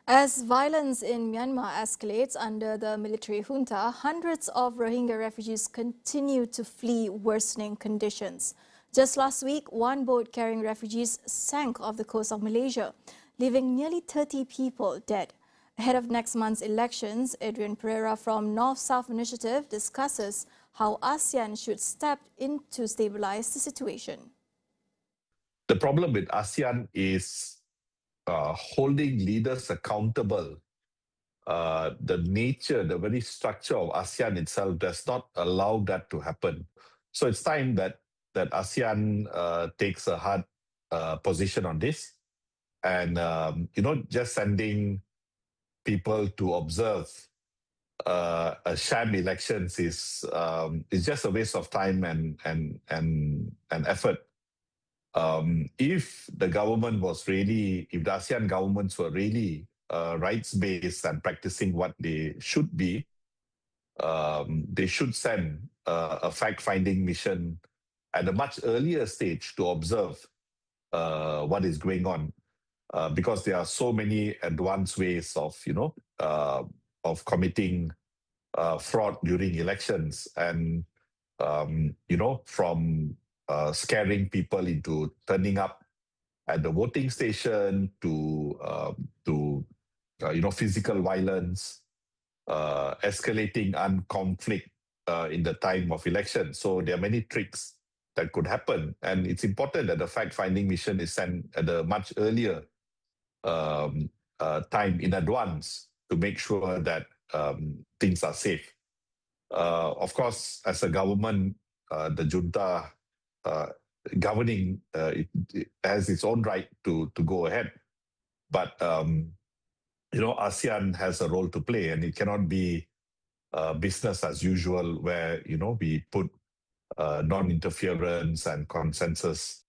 As violence in Myanmar escalates under the military junta, hundreds of Rohingya refugees continue to flee worsening conditions. Just last week, one boat carrying refugees sank off the coast of Malaysia, leaving nearly 30 people dead. Ahead of next month's elections, Adrian Pereira from North-South Initiative discusses how ASEAN should step in to stabilise the situation. The problem with ASEAN is holding leaders accountable. The nature, the very structure of ASEAN itself does not allow that to happen. So it's time that ASEAN takes a hard position on this, and just sending people to observe a sham elections is just a waste of time and effort. If the government was really, if the ASEAN governments were really rights-based and practicing what they should be, they should send a fact-finding mission at a much earlier stage to observe what is going on, because there are so many advanced ways of committing fraud during elections, and from scaring people into turning up at the voting station to physical violence, escalating armed conflict in the time of election. So there are many tricks that could happen, and it's important that the fact-finding mission is sent at a much earlier time in advance to make sure that things are safe. Of course, as a government, the junta governing it has its own right to go ahead, but ASEAN has a role to play, and it cannot be business as usual where we put non-interference and consensus.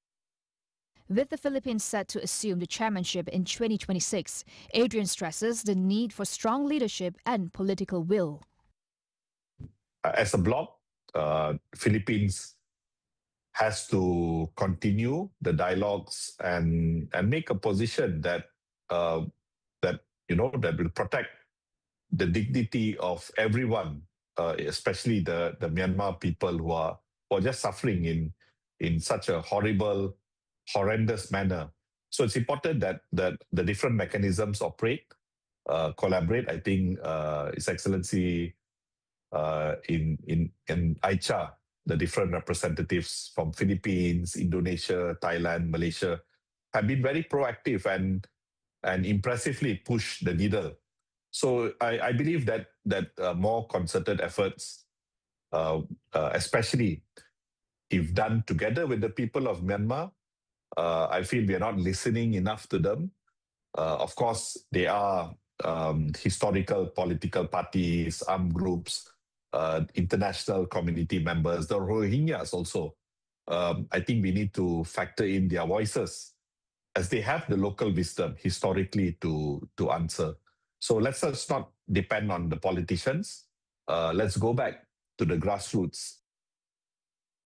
With the Philippines set to assume the chairmanship in 2026, Adrian stresses the need for strong leadership and political will. As a bloc, Philippines has to continue the dialogues and make a position that will protect the dignity of everyone, especially the Myanmar people who are just suffering in such a horrendous manner. So it's important that the different mechanisms operate, collaborate. I think His Excellency in Aicha, the different representatives from Philippines, Indonesia, Thailand, Malaysia have been very proactive and impressively push the needle. So I believe that more concerted efforts, especially if done together with the people of Myanmar, I feel we are not listening enough to them. Of course, they are historical political parties, armed groups, international community members, the Rohingyas also. I think we need to factor in their voices, as they have the local wisdom historically to answer. So let's not depend on the politicians. Let's go back to the grassroots